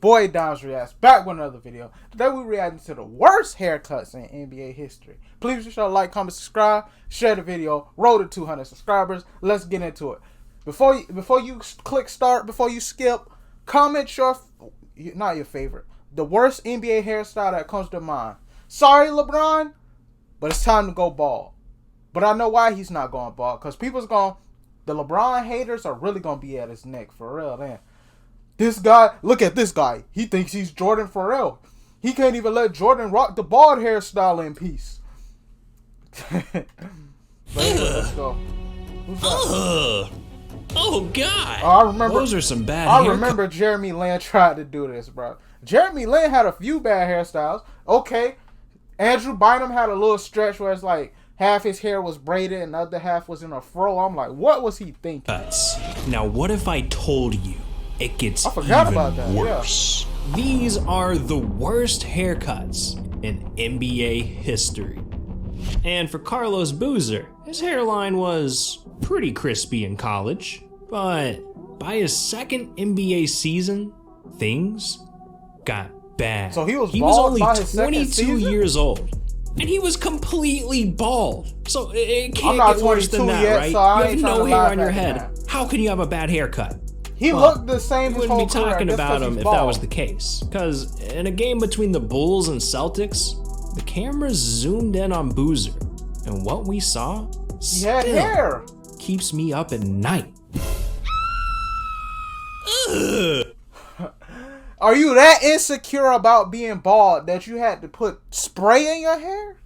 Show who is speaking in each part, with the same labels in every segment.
Speaker 1: Boy Downs Reacts back with another video. Today we reacting to the worst haircuts in NBA history. Please be sure to like, comment, subscribe, share the video. Roll to 200 subscribers. Let's get into it. Before you click start, before you skip, comment not your favorite, the worst NBA hairstyle that comes to mind. Sorry, LeBron, but it's time to go bald. But I know why he's not going bald, because the LeBron haters are really gonna be at his neck for real, man. This guy, look at this guy. He thinks he's Jordan for real. He can't even let Jordan rock the bald hairstyle in peace. Let's go. Who's that?
Speaker 2: Oh God!
Speaker 1: I remember
Speaker 2: those are some bad.
Speaker 1: I remember Jeremy Lin tried to do this, bro. Jeremy Lin had a few bad hairstyles. Okay, Andrew Bynum had a little stretch where it's like half his hair was braided and the other half was in a fro. I'm like, what was he thinking?
Speaker 2: Now, what if I told you it gets
Speaker 1: even
Speaker 2: worse? Yeah. These are the worst haircuts in NBA history. And for Carlos Boozer, his hairline was pretty crispy in college, but by his second NBA season, things got bad.
Speaker 1: So he was
Speaker 2: only 22 years old, and he was completely bald. So it can't get worse than that,
Speaker 1: yet,
Speaker 2: right?
Speaker 1: So
Speaker 2: you have no hair on your head. How can you have a bad haircut?
Speaker 1: He looked the same his whole
Speaker 2: career. We wouldn't be talking about him if
Speaker 1: bald.
Speaker 2: that was the case. Because in a game between the Bulls and Celtics, the cameras zoomed in on Boozer, and what we saw
Speaker 1: had hair.
Speaker 2: Keeps me up at night.
Speaker 1: Are you that insecure about being bald that you had to put spray in your hair?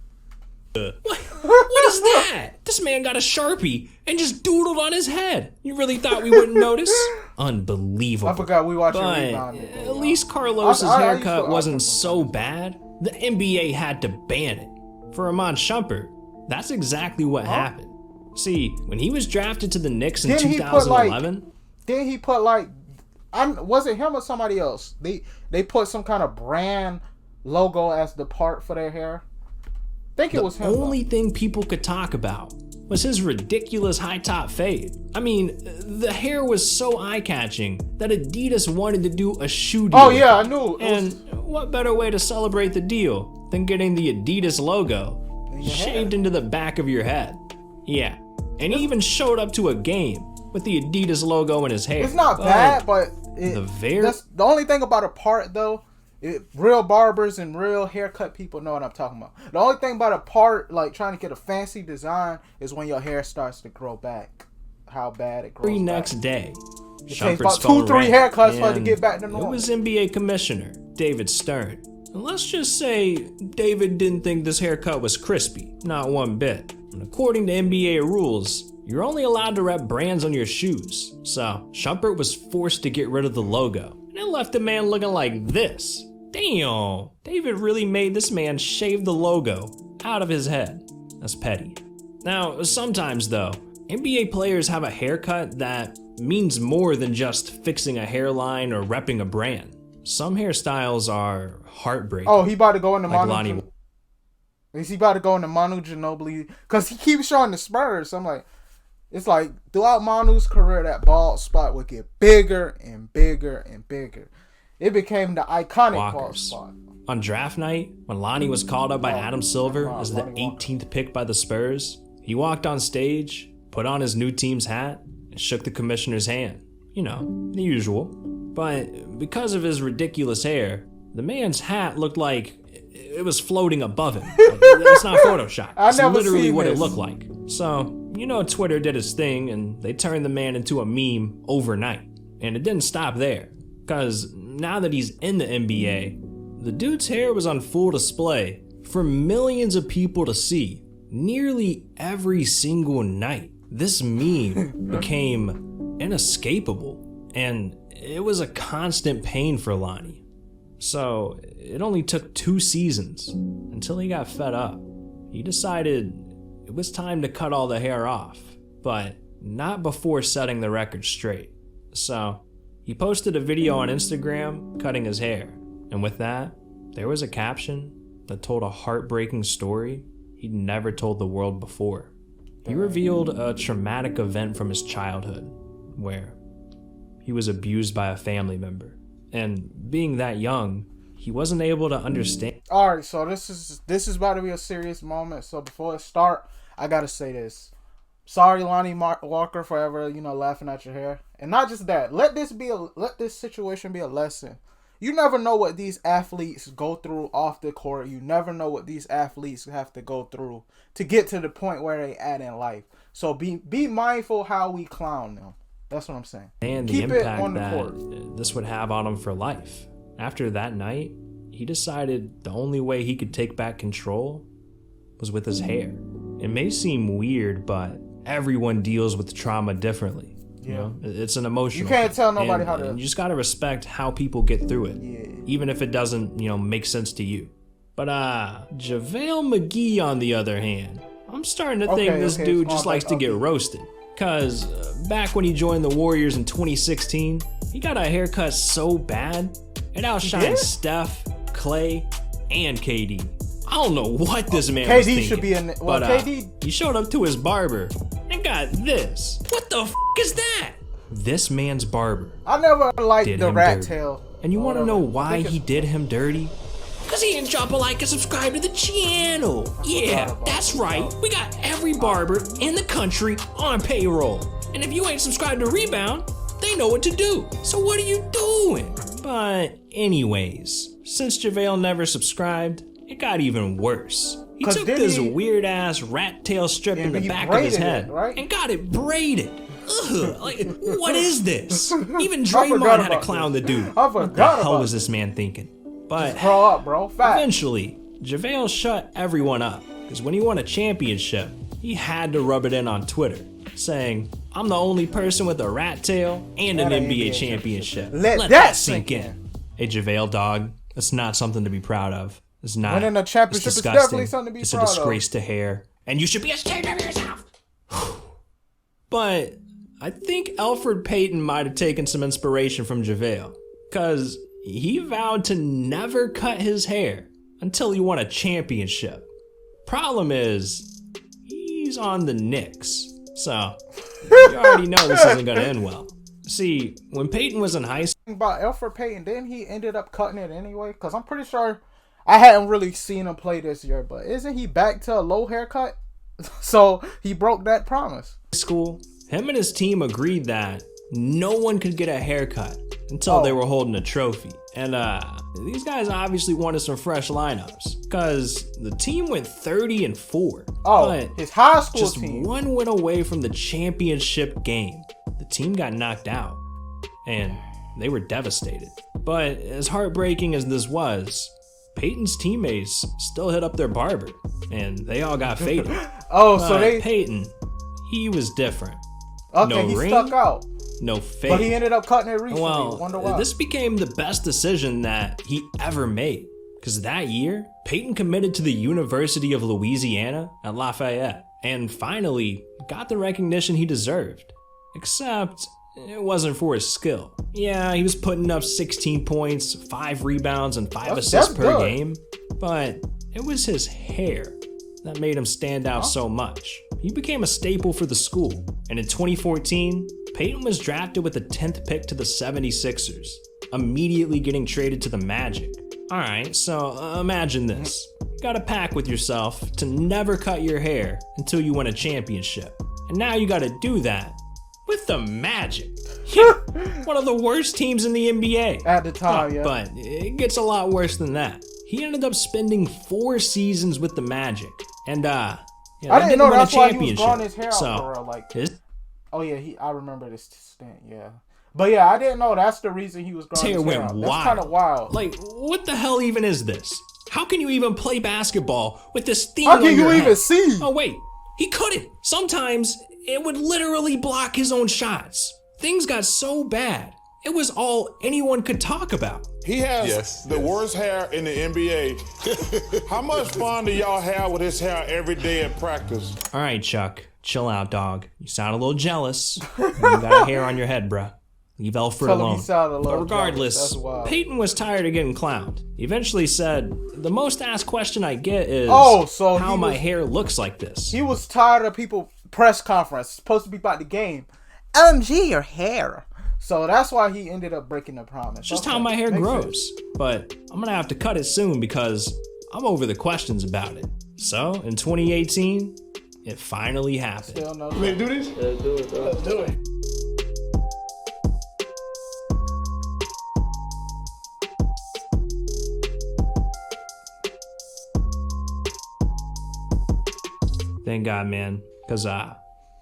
Speaker 2: What is that? This man got a Sharpie and just doodled on his head. You really thought we wouldn't notice? Unbelievable.
Speaker 1: I forgot we watched
Speaker 2: but at least Carlos's haircut wasn't so bad. The NBA had to ban it. For Iman Shumpert, that's exactly what happened. See, when he was drafted to the Knicks in 2011,
Speaker 1: didn't he put like, was it him or somebody else? They put some kind of brand logo as the part for their hair. I think it was him.
Speaker 2: The only thing people could talk about was his ridiculous high top fade. I mean, the hair was so eye-catching that Adidas wanted to do a shoe deal.
Speaker 1: Oh yeah, I knew.
Speaker 2: And what better way to celebrate the deal than getting the Adidas logo shaved into the back of your head? Yeah, and he even showed up to a game with the Adidas logo in his hair.
Speaker 1: It's not bad, but that's the only thing about a part though. Real barbers and real haircut people know what I'm talking about. The only thing about a part, like trying to get a fancy design, is when your hair starts to grow back. How bad it grows
Speaker 2: back. Next day,
Speaker 1: it takes about 2-3 haircuts for it to get back to normal.
Speaker 2: It was NBA Commissioner David Stern. And let's just say David didn't think this haircut was crispy, not one bit. And according to NBA rules, you're only allowed to rep brands on your shoes. So Shumpert was forced to get rid of the logo, and it left the man looking like this. Damn, David really made this man shave the logo out of his head. That's petty. Now, sometimes though, NBA players have a haircut that means more than just fixing a hairline or repping a brand. Some hairstyles are heartbreaking.
Speaker 1: Oh, he about to go into Manu. Is he about to go into Manu Ginobili? Because he keeps showing the Spurs. So I'm like, it's like throughout Manu's career, that bald spot would get bigger and bigger and bigger. It became the iconic bald spot.
Speaker 2: On draft night, when Lonnie was called up by Adam Silver as the 18th pick by the Spurs, he walked on stage, put on his new team's hat, and shook the commissioner's hand. You know, the usual. But because of his ridiculous hair, the man's hat looked like it was floating above him. It's not Photoshop. It's literally what it looked like. So, you know, Twitter did its thing, and they turned the man into a meme overnight. And it didn't stop there. Because now that he's in the NBA, the dude's hair was on full display for millions of people to see nearly every single night. This meme became inescapable, and it was a constant pain for Lonnie. So it only took 2 seasons until he got fed up. He decided it was time to cut all the hair off, but not before setting the record straight. So he posted a video on Instagram cutting his hair, and with that, there was a caption that told a heartbreaking story he'd never told the world before. He revealed a traumatic event from his childhood, where he was abused by a family member And being that young, he wasn't able to understand.
Speaker 1: All right, so this is about to be a serious moment. So before it start, I gotta say this. Sorry, Lonnie Walker, for ever laughing at your hair, and not just that. Let this situation be a lesson. You never know what these athletes go through off the court. You never know what these athletes have to go through to get to the point where they at in life. So be mindful how we clown them. That's what I'm saying.
Speaker 2: And the impact that this would have on him for life. After that night, he decided the only way he could take back control was with his hair. It may seem weird, but everyone deals with trauma differently. You know, it's an emotional.
Speaker 1: You can't tell nobody how to.
Speaker 2: And you just gotta respect how people get through it, even if it doesn't, make sense to you. But Javale Mcgee, on the other hand, I'm starting to think this dude just likes to get roasted. Cause back when he joined the Warriors in 2016, he got a haircut so bad it outshined Steph, Clay, and KD. I don't know what this man was thinking. KD should be in. Well, KD. He showed up to his barber and got this. What the f is that? This man's barber.
Speaker 1: I never liked the rat tail.
Speaker 2: And you want to know why he did him dirty? Because he didn't drop a like and subscribe to the channel. Yeah, that's right. We got every barber in the country on payroll. And if you ain't subscribed to Rebound, they know what to do. So what are you doing? But anyways, since Javale never subscribed, it got even worse. He took this weird ass rat tail strip in the back of his head and got it braided. Ugh, like, what is this? Even Draymond had to clown the dude. What the hell was this man thinking? But
Speaker 1: grow up, bro.
Speaker 2: Eventually, Javale shut everyone up because when he won a championship, he had to rub it in on Twitter, saying, "I'm the only person with a rat tail and an NBA championship. Let that sink in." Hey, Javale, dog, that's not something to be proud of. It's not.
Speaker 1: Winning a championship is definitely something to be proud of.
Speaker 2: It's a disgrace to hair, and you should be ashamed of yourself. But I think Elfrid Payton might have taken some inspiration from Javale, because he vowed to never cut his hair until he won a championship. Problem is, he's on the Knicks, so you already know this isn't going to end well. See, when Payton was in high school...
Speaker 1: About Elfrid Payton, then he ended up cutting it anyway, because I'm pretty sure I hadn't really seen him play this year, but isn't he back to a low haircut? So he broke that promise.
Speaker 2: School, him and his team agreed that no one could get a haircut until they were holding a trophy. And these guys obviously wanted some fresh lineups because the team went 30-4.
Speaker 1: But his high school
Speaker 2: just
Speaker 1: team.
Speaker 2: One went away from the championship game. The team got knocked out and they were devastated. But as heartbreaking as this was, Peyton's teammates still hit up their barber and they all got faded. Peyton, he was different.
Speaker 1: Okay,
Speaker 2: no
Speaker 1: he
Speaker 2: ring,
Speaker 1: stuck out.
Speaker 2: No fade.
Speaker 1: But he ended up cutting it recently.
Speaker 2: Well,
Speaker 1: Wonder why.
Speaker 2: This became the best decision that he ever made. Because that year, Peyton committed to the University of Louisiana at Lafayette and finally got the recognition he deserved. Except it wasn't for his skill. Yeah, he was putting up 16 points, 5 rebounds, and 5 assists per game. But it was his hair that made him stand out so much. He became a staple for the school. And in 2014, Peyton was drafted with the 10th pick to the 76ers, immediately getting traded to the Magic. Alright, so imagine this. You got a pact with yourself to never cut your hair until you win a championship. And now you gotta do that with the Magic. One of the worst teams in the NBA.
Speaker 1: At the time, yeah.
Speaker 2: But it gets a lot worse than that. He ended up spending 4 seasons with the Magic. And
Speaker 1: I didn't know that's why he was growing his hair out for real. Like, I remember this stint, yeah. But yeah, I didn't know that's the reason he was growing his hair out. That's kind of wild.
Speaker 2: Like, what the hell even is this? How can you even play basketball with this thing
Speaker 1: on your head? How can you even see?
Speaker 2: Oh wait, he couldn't. Sometimes it would literally block his own shots. Things got so bad, it was all anyone could talk about.
Speaker 3: He has the worst hair in the NBA. How much fun do y'all have with his hair every day at practice?
Speaker 2: All right, Chuck, chill out, dog. You sound a little jealous. You got hair on your head, bruh. Leave Elfrid alone. But regardless, Peyton was tired of getting clowned. He eventually said, the most asked question I get is how my hair looks like this.
Speaker 1: He was tired of people press conference, supposed to be about the game. OMG, your hair. So that's why he ended up breaking the promise.
Speaker 2: It's just how my hair grows. But I'm gonna have to cut it soon because I'm over the questions about it. So in 2018, it finally happened.
Speaker 1: Still no.
Speaker 4: You ready to do this?
Speaker 5: Let's do it, bro.
Speaker 4: Let's do it.
Speaker 2: Thank God, man, because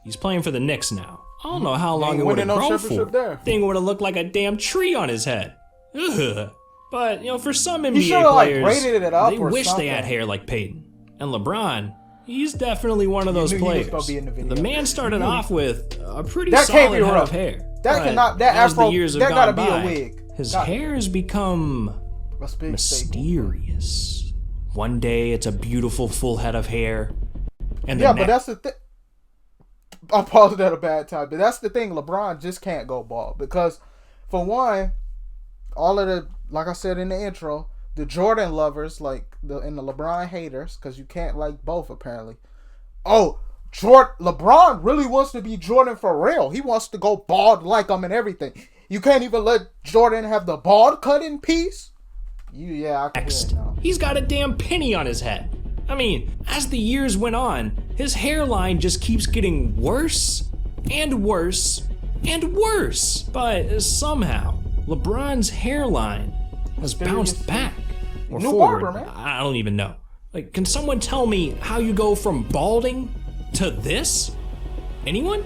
Speaker 2: he's playing for the Knicks now. I don't know how long
Speaker 1: Ain't
Speaker 2: it would have
Speaker 1: winning no
Speaker 2: grown for.
Speaker 1: championship there.
Speaker 2: Thing would have looked like a damn tree on his head. Ugh. But, you know, for some NBA
Speaker 1: should've, like,
Speaker 2: players,
Speaker 1: braided it up
Speaker 2: they
Speaker 1: or
Speaker 2: wish
Speaker 1: something.
Speaker 2: they had hair like Peyton. And LeBron, he's definitely one of those
Speaker 1: knew he was
Speaker 2: players.
Speaker 1: gonna be in the video.
Speaker 2: The man started off with a pretty
Speaker 1: That can't
Speaker 2: solid
Speaker 1: be
Speaker 2: head
Speaker 1: rough.
Speaker 2: of hair.
Speaker 1: That
Speaker 2: But
Speaker 1: cannot. That
Speaker 2: as
Speaker 1: afro.
Speaker 2: the years have
Speaker 1: That gotta
Speaker 2: gone
Speaker 1: be a
Speaker 2: by,
Speaker 1: wig.
Speaker 2: his
Speaker 1: Got-
Speaker 2: hair has become
Speaker 1: That's big
Speaker 2: mysterious. One day it's a beautiful full head of hair, and the
Speaker 1: Yeah,
Speaker 2: next
Speaker 1: but that's the thing. I paused it at a bad time, but that's the thing. LeBron just can't go bald because, for one, all of the, like I said in the intro, the Jordan lovers, like and the LeBron haters, because you can't like both apparently. Oh, LeBron really wants to be Jordan for real. He wants to go bald like him and everything. You can't even let Jordan have the bald cut in peace. I can hear it now.
Speaker 2: he's got a damn penny on his head. I mean, as the years went on, his hairline just keeps getting worse and worse and worse. But somehow, LeBron's hairline has bounced back. Or
Speaker 1: New
Speaker 2: forward.
Speaker 1: barber, man.
Speaker 2: I don't even know. Like, can someone tell me how you go from balding to this? Anyone?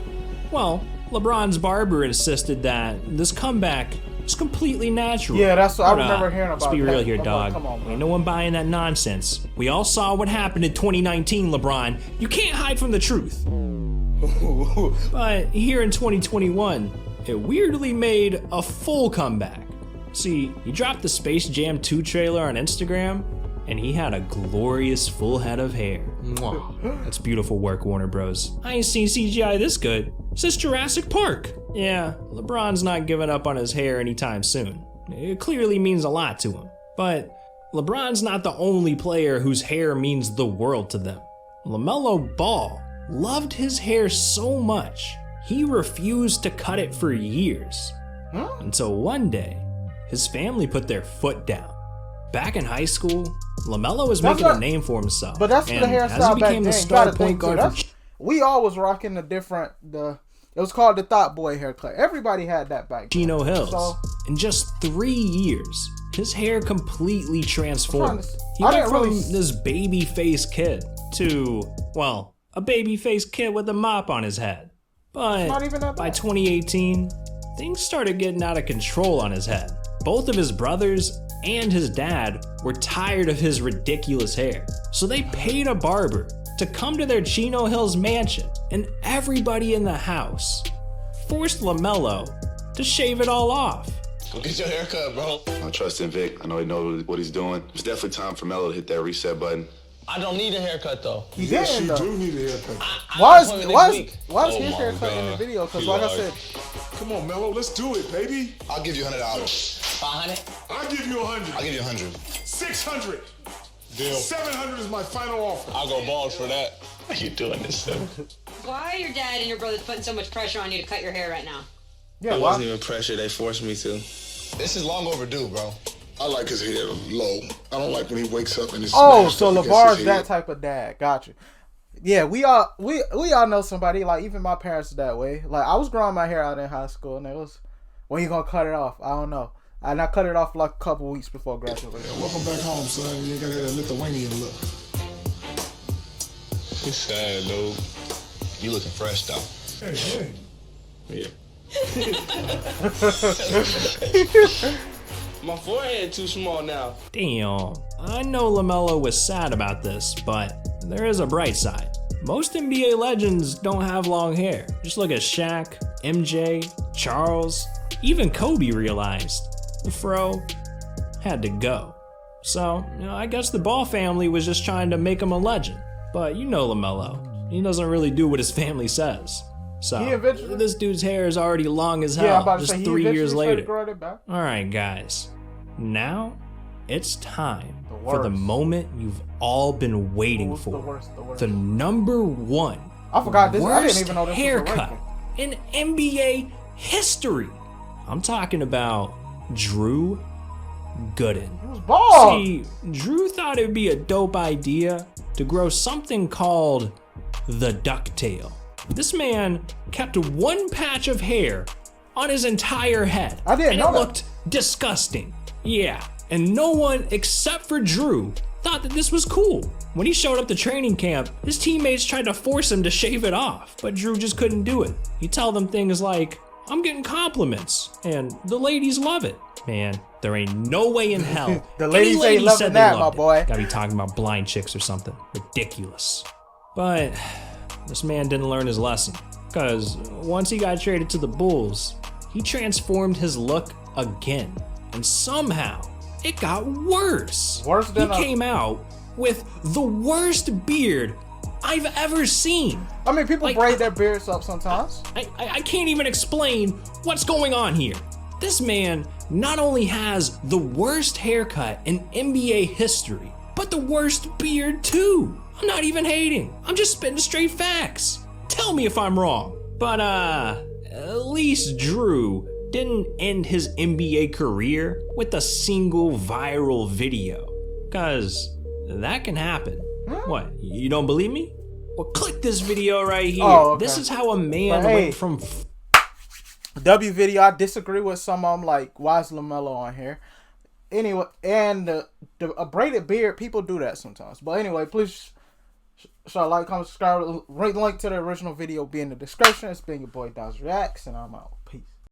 Speaker 2: Well, LeBron's barber insisted that this comeback is completely natural.
Speaker 1: Yeah, that's what I
Speaker 2: But,
Speaker 1: remember hearing about.
Speaker 2: Let's be real
Speaker 1: that.
Speaker 2: here,
Speaker 1: I'm like,
Speaker 2: dog.
Speaker 1: come on, bro.
Speaker 2: Ain't no one buying that nonsense. We all saw what happened in 2019, LeBron. You can't hide from the truth. But here in 2021, it weirdly made a full comeback. See, he dropped the Space Jam 2 trailer on Instagram, and he had a glorious full head of hair. That's beautiful work, Warner Bros. I ain't seen CGI this good since Jurassic Park. Yeah, LeBron's not giving up on his hair anytime soon. It clearly means a lot to him. But LeBron's not the only player whose hair means the world to them. LaMelo Ball loved his hair so much, he refused to cut it for years. Until one day, his family put their foot down. Back in high school, LaMelo was making a name for himself.
Speaker 1: But that's
Speaker 2: and
Speaker 1: the
Speaker 2: as he
Speaker 1: hairstyle back
Speaker 2: became
Speaker 1: then.
Speaker 2: the
Speaker 1: You
Speaker 2: star
Speaker 1: gotta
Speaker 2: point
Speaker 1: think too.
Speaker 2: guard for
Speaker 1: We all was rocking it was called the Thought Boy haircut. Everybody had that back then.
Speaker 2: Chino Hills.
Speaker 1: So,
Speaker 2: In just 3 years, his hair completely transformed. He
Speaker 1: I
Speaker 2: went
Speaker 1: didn't
Speaker 2: from
Speaker 1: really-
Speaker 2: this baby face kid to, well, a baby face kid with a mop on his head. But
Speaker 1: not even that
Speaker 2: by
Speaker 1: bad.
Speaker 2: 2018, things started getting out of control on his head. Both of his brothers and his dad were tired of his ridiculous hair. So they paid a barber to come to their Chino Hills mansion, and everybody in the house forced LaMelo to shave it all off.
Speaker 6: Go get your haircut, bro. I trust in Vic. I know he knows what he's doing. It's definitely time for Melo to hit that reset button.
Speaker 5: I don't need a haircut though.
Speaker 1: he
Speaker 4: Yes,
Speaker 1: didn't
Speaker 4: you
Speaker 1: though.
Speaker 4: do need a haircut.
Speaker 1: Why is
Speaker 5: appointment
Speaker 1: why
Speaker 5: next
Speaker 1: is
Speaker 5: week.
Speaker 1: why is
Speaker 6: Oh
Speaker 1: his
Speaker 6: my
Speaker 1: haircut in the
Speaker 6: God.
Speaker 1: video? Because
Speaker 6: He
Speaker 1: like I
Speaker 6: lied.
Speaker 1: said,
Speaker 4: Come on, Melo, let's do it, baby.
Speaker 6: I'll give you $100.
Speaker 5: 500?
Speaker 4: I'll give you 100.
Speaker 6: I'll give you 100.
Speaker 4: 600.
Speaker 6: Deal.
Speaker 4: 700 is my final offer.
Speaker 6: I'll go bald for that. How you doing this, Sim?
Speaker 7: Why are your dad and your brothers putting so much pressure on you to cut your hair right now?
Speaker 1: yeah,
Speaker 6: It
Speaker 1: why?
Speaker 6: wasn't even pressure. They forced me to. This is long overdue, bro.
Speaker 4: I like his hair low. I don't like when he wakes up and it's
Speaker 1: Oh,
Speaker 4: smashed
Speaker 1: so
Speaker 4: up against
Speaker 1: LeVar's
Speaker 4: his
Speaker 1: that
Speaker 4: head.
Speaker 1: type of dad. Gotcha. Yeah, we all know somebody, like even my parents are that way. Like I was growing my hair out in high school and it was, when you gonna cut it off? I don't know. And I cut it off like a couple weeks before graduation.
Speaker 4: Welcome back home, son. You ain't got that Lithuanian look.
Speaker 6: It's sad, dude. You looking fresh, though.
Speaker 4: Hey.
Speaker 6: Yeah.
Speaker 5: My forehead too small now.
Speaker 2: Damn. I know LaMelo was sad about this, but there is a bright side. Most NBA legends don't have long hair. Just look at Shaq, MJ, Charles, even Kobe realized the fro had to go. So, I guess the Ball family was just trying to make him a legend. But you know LaMelo, he doesn't really do what his family says. So,
Speaker 1: He eventually-
Speaker 2: this dude's hair is already long as hell,
Speaker 1: Yeah, I'm about to
Speaker 2: just
Speaker 1: say he
Speaker 2: 3 years
Speaker 1: eventually started
Speaker 2: later.
Speaker 1: growing it back.
Speaker 2: Alright guys, now it's time
Speaker 1: The
Speaker 2: for the
Speaker 1: worst.
Speaker 2: moment you've all been waiting
Speaker 1: What's
Speaker 2: for.
Speaker 1: the worst? The worst.
Speaker 2: The number one
Speaker 1: I forgot this. I
Speaker 2: worst
Speaker 1: didn't even know this was a
Speaker 2: haircut
Speaker 1: ranking.
Speaker 2: in NBA history. I'm talking about Drew Goodin.
Speaker 1: He was bald.
Speaker 2: See, Drew thought it would be a dope idea to grow something called the ducktail. This man kept one patch of hair on his entire head.
Speaker 1: I didn't know
Speaker 2: and it
Speaker 1: that.
Speaker 2: looked disgusting. Yeah, and no one except for Drew thought that this was cool. When he showed up to training camp, his teammates tried to force him to shave it off, but Drew just couldn't do it. He'd tell them things like, "I'm getting compliments, and the ladies love it." Man, there ain't no way in hell
Speaker 1: The
Speaker 2: any
Speaker 1: ladies
Speaker 2: lady
Speaker 1: ain't loving
Speaker 2: said they
Speaker 1: that,
Speaker 2: loved
Speaker 1: my boy.
Speaker 2: it. Gotta be talking about blind chicks or something. Ridiculous. But this man didn't learn his lesson, because once he got traded to the Bulls, he transformed his look again, and somehow it got worse.
Speaker 1: Worse than
Speaker 2: he came out with the worst beard I've ever seen.
Speaker 1: I mean, people
Speaker 2: Like,
Speaker 1: braid their beards up sometimes.
Speaker 2: I can't even explain what's going on here. This man not only has the worst haircut in NBA history, but the worst beard too. I'm not even hating. I'm just spitting straight facts. Tell me if I'm wrong. But at least Drew didn't end his NBA career with a single viral video. Cause that can happen. What, you don't believe me? Well, click this video right here.
Speaker 1: Oh, okay.
Speaker 2: This is how a man
Speaker 1: But hey,
Speaker 2: went from
Speaker 1: W video, I disagree with some of them, like why is LaMelo on here? Anyway, and a braided beard, people do that sometimes. But anyway, please shall like, comment, subscribe. Link to the original video be in the description. It's been your boy Daz Reacts, and I'm out. Peace.